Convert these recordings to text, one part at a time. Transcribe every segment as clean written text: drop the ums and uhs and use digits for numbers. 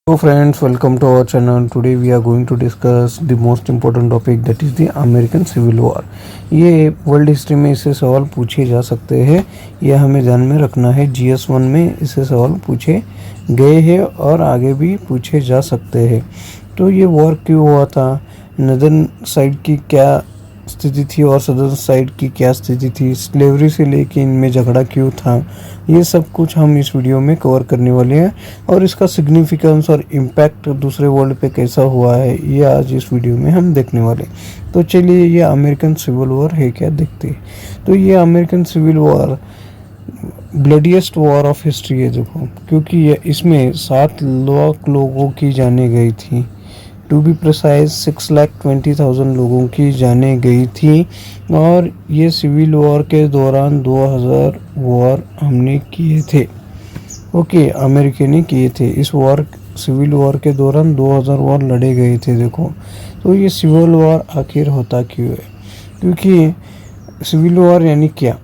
Hello friends, welcome to our channel. Today we are going to discuss the most important topic, that is the American Civil War. ये world history में इससे सवाल पूछे जा सकते हैं, यह हमें ध्यान में रखना है। GS1 में इससे सवाल पूछे गए हैं और आगे भी पूछे जा सकते हैं। तो ये वॉर क्यों हुआ था, नदर्न साइड की क्या स्थिति थी और सदर्न साइड की क्या स्थिति थी, स्लेवरी से लेके इनमें झगड़ा क्यों था, ये सब कुछ हम इस वीडियो में कवर करने वाले हैं। और इसका सिग्निफिकेंस और इम्पैक्ट दूसरे वर्ल्ड पे कैसा हुआ है, ये आज इस वीडियो में हम देखने वाले। तो चलिए, ये अमेरिकन सिविल वॉर है क्या, देखते हैं। तो ये American civil war bloodiest war of history है, देखो, क्योंकि ये इसमें 7 लाख लोगों की जाने गई थी। टू बी प्रिसाइज 6,20,000 लोगों की जाने गई थी। और ये सिविल वॉर के दौरान 2000 वॉर हमने किए थे, ओके, अमेरिका ने किए थे। इस वॉर सिविल वॉर के दौरान 2000 वॉर लड़े गए थे, देखो। तो ये सिविल वॉर आखिर होता क्यों है, क्योंकि सिविल वॉर यानी क्या,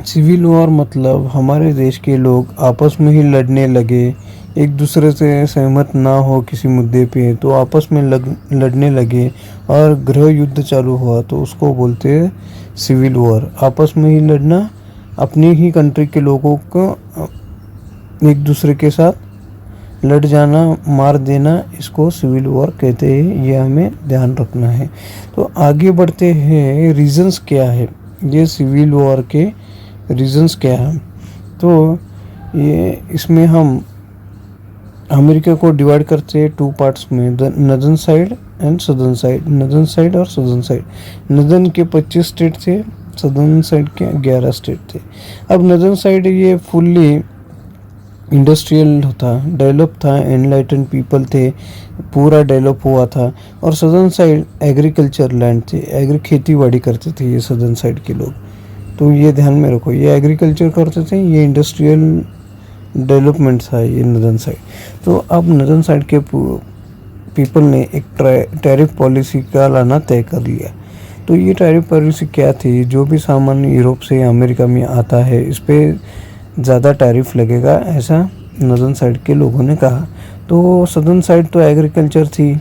सिविल वॉर मतलब हमारे देश के लोग आपस में ही लड़ने लगे, एक दूसरे से सहमत ना हो किसी मुद्दे पे, तो आपस में लड़ने लगे और गृह युद्ध चालू हुआ, तो उसको बोलते हैं सिविल वॉर। आपस में ही लड़ना, अपनी ही कंट्री के लोगों को एक दूसरे के साथ लड़ जाना, मार देना, इसको सिविल वॉर कहते हैं। ये हमें ध्यान रखना है। तो आगे बढ़ते हैं, रीजंस क्या है, ये सिविल वॉर के रीजंस क्या है। तो ये इसमें हम अमेरिका को डिवाइड करते हैं 2 पार्ट्स में, northern side and southern side. Northern side और सदर्न साइड। नदर्न के 25 स्टेट थे, सदर्न साइड के 11 स्टेट थे। अब नदर्न साइड ये फुल्ली इंडस्ट्रियल था, डेवलप था, एनलाइटन पीपल थे, पूरा डेवलप हुआ था। और सदर्न साइड एग्रीकल्चर लैंड थे, खेती बाड़ी करते थे ये सदर्न साइड के लोग। तो ये ध्यान में रखो, ये एग्रीकल्चर करते थे, ये इंडस्ट्रियल डेवलपमेंट था ये नदर्न साइड। तो अब नदर्न साइड के पीपल ने एक टैरिफ पॉलिसी का लाना तय कर लिया। तो ये टैरिफ पॉलिसी क्या थी, जो भी सामान यूरोप से अमेरिका में आता है इस पर ज़्यादा टैरिफ लगेगा, ऐसा नदर्न साइड के लोगों ने कहा। तो सदर्न साइड तो एग्रीकल्चर थी,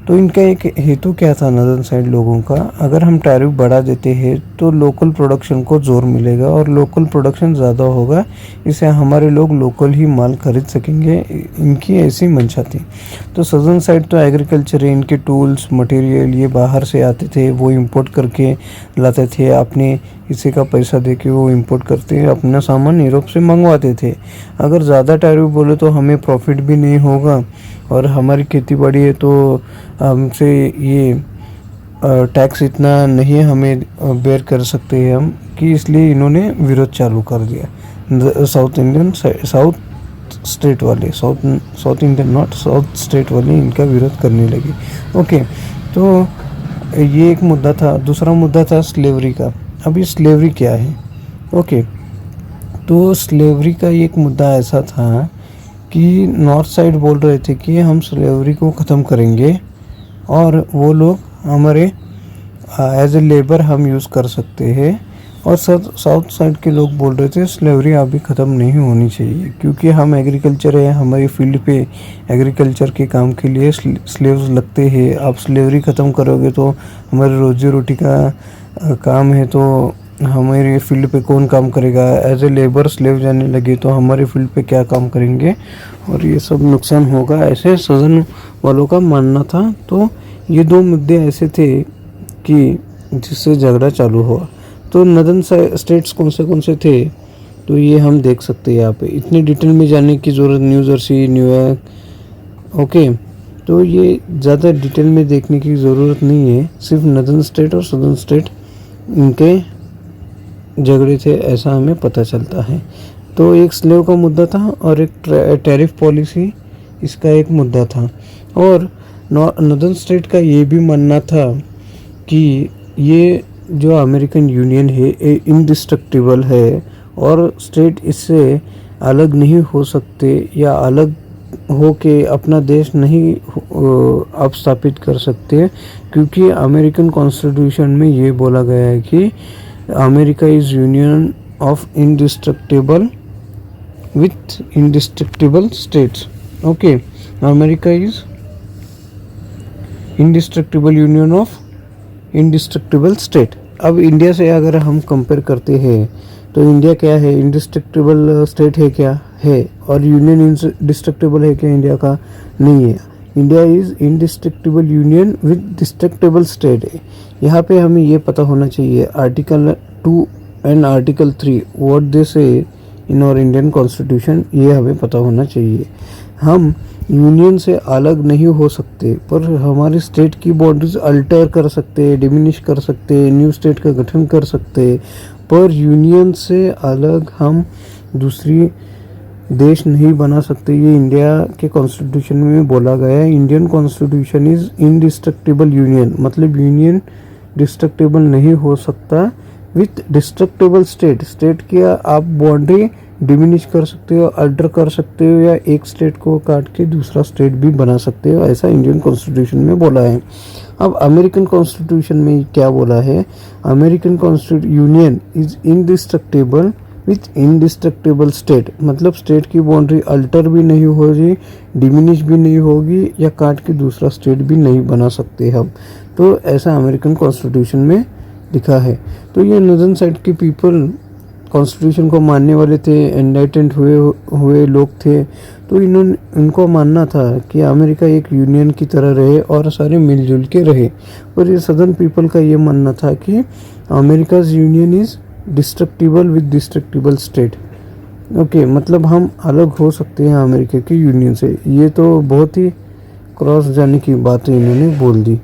तो इनका एक हेतु क्या था नदर्न साइड लोगों का, अगर हम टैरिफ बढ़ा देते हैं तो लोकल प्रोडक्शन को जोर मिलेगा और लोकल प्रोडक्शन ज़्यादा होगा, इससे हमारे लोग लोकल ही माल खरीद सकेंगे, इनकी ऐसी मंशा थी। तो सदर्न साइड तो एग्रीकल्चर है, इनके टूल्स मटेरियल ये बाहर से आते थे, वो इंपोर्ट करके लाते थे, अपने हिस्से का पैसा दे के वो इंपोर्ट करते अपना सामान यूरोप से मंगवाते थे। अगर ज़्यादा टैरिफ बोले तो हमें प्रॉफिट भी नहीं होगा, और हमारी खेती बाड़ी है तो हमसे ये टैक्स इतना नहीं हमें बेयर कर सकते हैं हम, कि इसलिए इन्होंने विरोध चालू कर दिया। साउथ स्टेट वाले, south Indian not south state वाले इनका विरोध करने लगे, ओके। तो ये एक मुद्दा था। दूसरा मुद्दा था स्लेवरी का। अब ये स्लेवरी क्या है, ओके। तो स्लेवरी का एक मुद्दा ऐसा था कि नॉर्थ साइड बोल रहे थे कि हम स्लेवरी को ख़त्म करेंगे और वो लोग हमारे एज ए लेबर हम यूज़ कर सकते हैं। और साउथ साइड के लोग बोल रहे थे स्लेवरी अभी ख़त्म नहीं होनी चाहिए, क्योंकि हम एग्रीकल्चर है, हमारी फील्ड पे एग्रीकल्चर के काम के लिए स्लेव्स लगते हैं। आप स्लेवरी ख़त्म करोगे तो हमारी रोजी रोटी का काम है, तो हमारे फील्ड पे कौन काम करेगा, एज ए लेबर स्लेव जाने लगे तो हमारे फील्ड पे क्या काम करेंगे, और ये सब नुकसान होगा, ऐसे सदन वालों का मानना था। तो ये 2 मुद्दे ऐसे थे कि जिससे झगड़ा चालू हुआ। तो नदर्न स्टेट्स कौन से थे, तो ये हम देख सकते हैं यहाँ पे, इतनी डिटेल में जाने की ज़रूरत, न्यू जर्सी, न्यूयॉर्क, ओके। तो ये ज़्यादा डिटेल में देखने की ज़रूरत नहीं है, सिर्फ नदर्न स्टेट और सदर्न स्टेट इनके झगड़े थे, ऐसा हमें पता चलता है। तो एक स्लेव का मुद्दा था और एक टैरिफ पॉलिसी इसका एक मुद्दा था। और नॉर्दर्न स्टेट का ये भी मानना था कि ये जो अमेरिकन यूनियन है ये इंडिस्ट्रक्टिबल है और स्टेट इससे अलग नहीं हो सकते, या अलग हो के अपना देश नहीं आप स्थापित कर सकते, क्योंकि अमेरिकन कॉन्स्टिट्यूशन में ये बोला गया है कि America is union of indestructible with indestructible states, okay, America is indestructible union of indestructible state. अब इंडिया से अगर हम कंपेयर करते हैं तो इंडिया क्या है, इंडिस्ट्रक्टिबल स्टेट है क्या है, और यूनियन इंडिस्ट्रक्टिबल है क्या इंडिया का, नहीं है। India is indestructible union with destructible state है। यहाँ पे हमें ये पता होना चाहिए article 2 and article 3 what they से इन और इंडियन कॉन्स्टिट्यूशन, ये हमें पता होना चाहिए। हम यूनियन से अलग नहीं हो सकते, पर हमारे स्टेट की बाउंड्रीज अल्टर कर सकते, डिमिनिश कर सकते, न्यू स्टेट का गठन कर सकते, पर यूनियन से अलग हम दूसरी देश नहीं बना सकते। ये इंडिया के कॉन्स्टिट्यूशन में बोला गया है। Indian constitution is indestructible union, मतलब यूनियन डिस्ट्रक्टिबल नहीं हो सकता विथ डिस्ट्रक्टिबल स्टेट। स्टेट की आप बाउंड्री डिमिनिश कर सकते हो, अल्टर कर सकते हो, या एक स्टेट को काट के दूसरा स्टेट भी बना सकते हो, ऐसा इंडियन कॉन्स्टिट्यूशन में बोला है। अब अमेरिकन कॉन्स्टिट्यूशन में क्या बोला है, American constitution union is indestructible with indestructible state, मतलब स्टेट की बाउंड्री अल्टर भी नहीं होगी, डिमिनिश भी नहीं होगी, या काट के दूसरा स्टेट भी नहीं बना सकते हम। तो ऐसा अमेरिकन कॉन्स्टिट्यूशन में लिखा है। तो ये नॉर्दर्न साइड के पीपल कॉन्स्टिट्यूशन को मानने वाले थे, एनलाइटेंड हुए लोग थे। तो इनको मानना था कि अमेरिका एक यूनियन की तरह रहे और सारे मिलजुल के रहे। और ये सदर्न पीपल का ये मानना था कि America's union is destructible with destructible state. Okay, मतलब हम अलग हो सकते हैं अमेरिका की यूनियन से। ये तो बहुत ही क्रॉस जाने की बात इन्होंने बोल दी।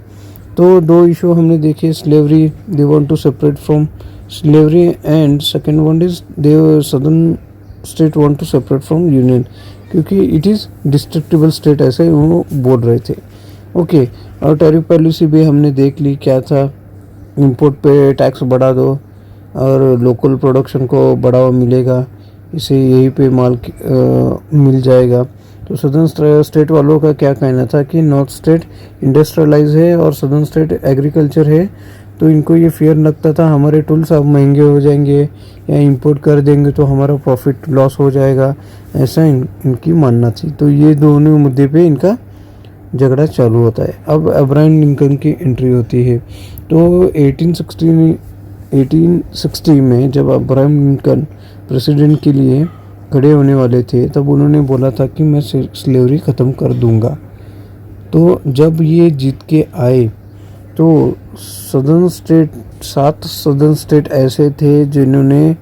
तो दो इशू हमने देखे, slavery, they want to separate from slavery, and second one is they southern state want to separate from union, क्योंकि इट इज़ डिस्ट्रक्टिबल स्टेट, ऐसे वो बोल रहे थे। ओके, और टैरिफ पॉलिसी भी हमने देख ली क्या था, इंपोर्ट पे टैक्स बढ़ा दो और लोकल प्रोडक्शन को बढ़ावा मिलेगा, इसे यहीं पे माल मिल जाएगा। तो सदर्न स्टेट वालों का क्या कहना था कि नॉर्थ स्टेट इंडस्ट्रियलाइज है और सदर्न स्टेट एग्रीकल्चर है, तो इनको ये फियर लगता था हमारे टूल्स अब महंगे हो जाएंगे या इंपोर्ट कर देंगे तो हमारा प्रॉफिट लॉस हो जाएगा, ऐसा इनकी मानना थी। तो ये दोनों मुद्दे पे इनका झगड़ा चालू होता है। अब अब्राहम लिंकन की एंट्री होती है। तो 1860 में जब अब्राहम लिंकन प्रेसिडेंट के लिए खड़े होने वाले थे, तब उन्होंने बोला था कि मैं स्लेवरी ख़त्म कर दूंगा। तो जब ये जीत के आए तो सदर्न स्टेट 7 सदर्न स्टेट ऐसे थे जिन्होंने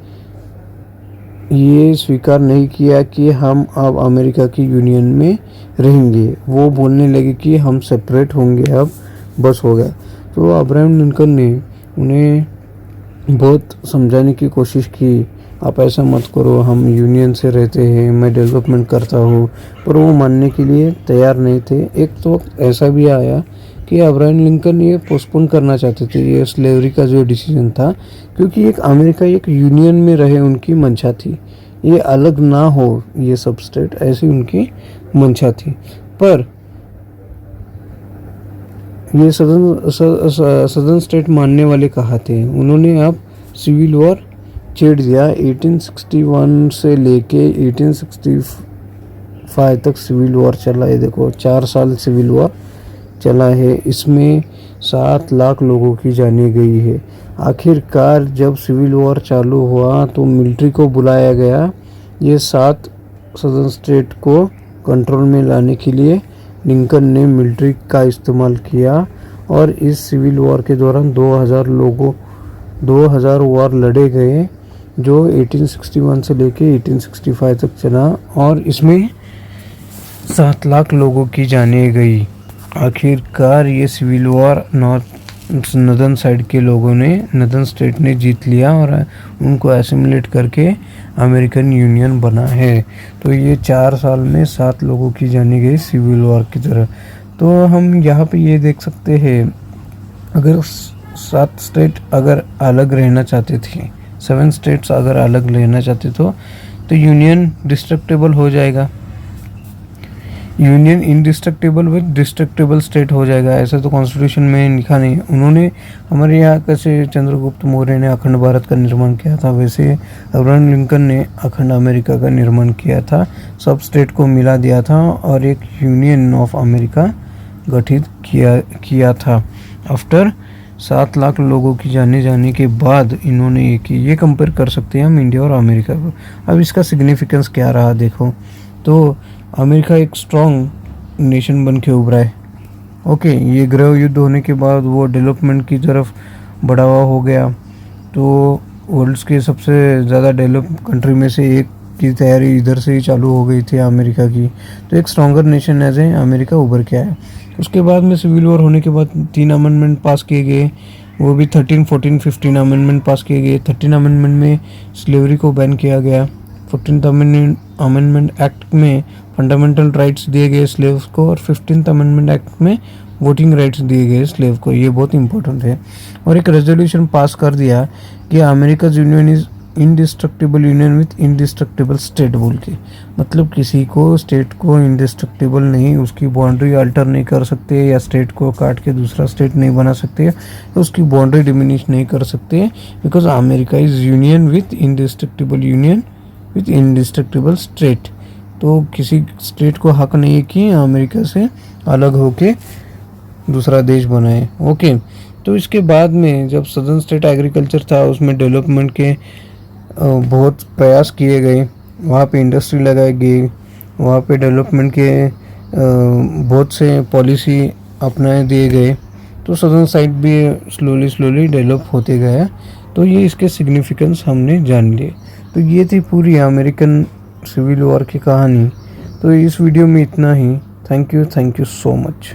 ये स्वीकार नहीं किया कि हम अब अमेरिका की यूनियन में रहेंगे। वो बोलने लगे कि हम सेपरेट होंगे, अब बस हो गया। तो अब्राहम लिंकन ने उन्हें बहुत समझाने की कोशिश की, आप ऐसा मत करो, हम यूनियन से रहते हैं, मैं डेवलपमेंट करता हूँ, पर वो मानने के लिए तैयार नहीं थे। एक तो वक्त ऐसा भी आया कि अब्राहम लिंकन ये पोस्टपोन करना चाहते थे ये स्लेवरी का जो डिसीजन था, क्योंकि एक अमेरिका एक यूनियन में रहे उनकी मंशा थी, ये अलग ना हो ये सब स्टेट, ऐसी उनकी मंशा थी। पर ये सदर्न स्टेट मानने वाले कहा थे, उन्होंने अब सिविल वॉर छेड़ दिया। 1861 से लेके 1865 तक सिविल वॉर चला है। देखो 4 साल सिविल वॉर चला है, इसमें 7 लाख लोगों की जानें गई है। आखिरकार जब सिविल वॉर चालू हुआ तो मिलिट्री को बुलाया गया, ये 7 सदर्न स्टेट को कंट्रोल में लाने के लिए लिंकन ने मिलिट्री का इस्तेमाल किया। और इस सिविल वॉर के दौरान 2000 वॉर लड़े गए, जो 1861 से लेके 1865 तक चला, और इसमें 7 लाख लोगों की जानें गई। आखिरकार ये सिविल वॉर नॉर्दर्न साइड के लोगों ने, नॉर्दर्न स्टेट ने जीत लिया और उनको एसिमिलेट करके अमेरिकन यूनियन बना है। तो ये 4 साल में 7 लोगों की जानी गई सिविल वॉर की तरह। तो हम यहाँ पे ये देख सकते हैं, अगर 7 स्टेट अगर अलग रहना चाहते थे, 7 स्टेट्स अगर अलग रहना चाहते तो यूनियन डिस्ट्रक्टेबल हो जाएगा। Union indestructible with destructible state हो जाएगा, ऐसा तो कॉन्स्टिट्यूशन में लिखा नहीं है। उन्होंने हमारे यहाँ कैसे चंद्रगुप्त मौर्य ने अखंड भारत का निर्माण किया था, वैसे अब्राहम लिंकन ने अखंड अमेरिका का निर्माण किया था, सब स्टेट को मिला दिया था और एक यूनियन ऑफ अमेरिका गठित किया था। आफ्टर 7 लाख लोगों की जाने के बाद इन्होंने ये कंपेयर कर सकते हैं हम इंडिया और अमेरिका को। अब इसका सिग्निफिकेंस क्या रहा देखो, तो अमेरिका एक स्ट्रॉन्ग नेशन बन के उभरा है। ओके, ये गृह युद्ध होने के बाद वो डेवलपमेंट की तरफ बढ़ावा हो गया, तो वर्ल्ड के सबसे ज़्यादा डेवलप कंट्री में से एक की तैयारी इधर से ही चालू हो गई थी अमेरिका की। तो एक stronger nation as a America उभर के आया। उसके बाद में सिविल वॉर होने के बाद 3 अमेंडमेंट पास किए गए, वो भी 13, 14, 15 अमेंडमेंट पास किए गए। 13 अमेंडमेंट में स्लेवरी को बैन किया गया। 14th अमेंडमेंट एक्ट में फंडामेंटल राइट्स दिए गए स्लेव्स को, और 15th अमेंडमेंट एक्ट में वोटिंग राइट्स दिए गए स्लेव को। ये बहुत इंपॉर्टेंट है। और एक रेजोल्यूशन पास कर दिया कि America union is indestructible union with indestructible state बोल के, मतलब किसी को स्टेट को इंडिस्ट्रक्टिबल नहीं, उसकी बाउंड्री अल्टर नहीं कर सकते, या स्टेट को काट के दूसरा स्टेट नहीं बना सकते, तो उसकी बाउंड्री डिमिनिश नहीं कर सकते, because America is union with indestructible union with indestructible state. तो किसी स्टेट को हक नहीं है कि अमेरिका से अलग होके दूसरा देश बनाए। ओके, तो इसके बाद में जब सदर्न स्टेट एग्रीकल्चर था, उसमें डेवलपमेंट के बहुत प्रयास किए गए, वहाँ पे इंडस्ट्री लगाई गई, वहाँ पे डेवलपमेंट के बहुत से पॉलिसी अपनाए दिए गए, तो सदर्न साइड भी स्लोली डेवलप होते गया। तो ये इसके सिग्निफिकेंस हमने जान लिए। तो ये थी पूरी अमेरिकन सिविल वॉर की कहानी। तो इस वीडियो में इतना ही। Thank you so much.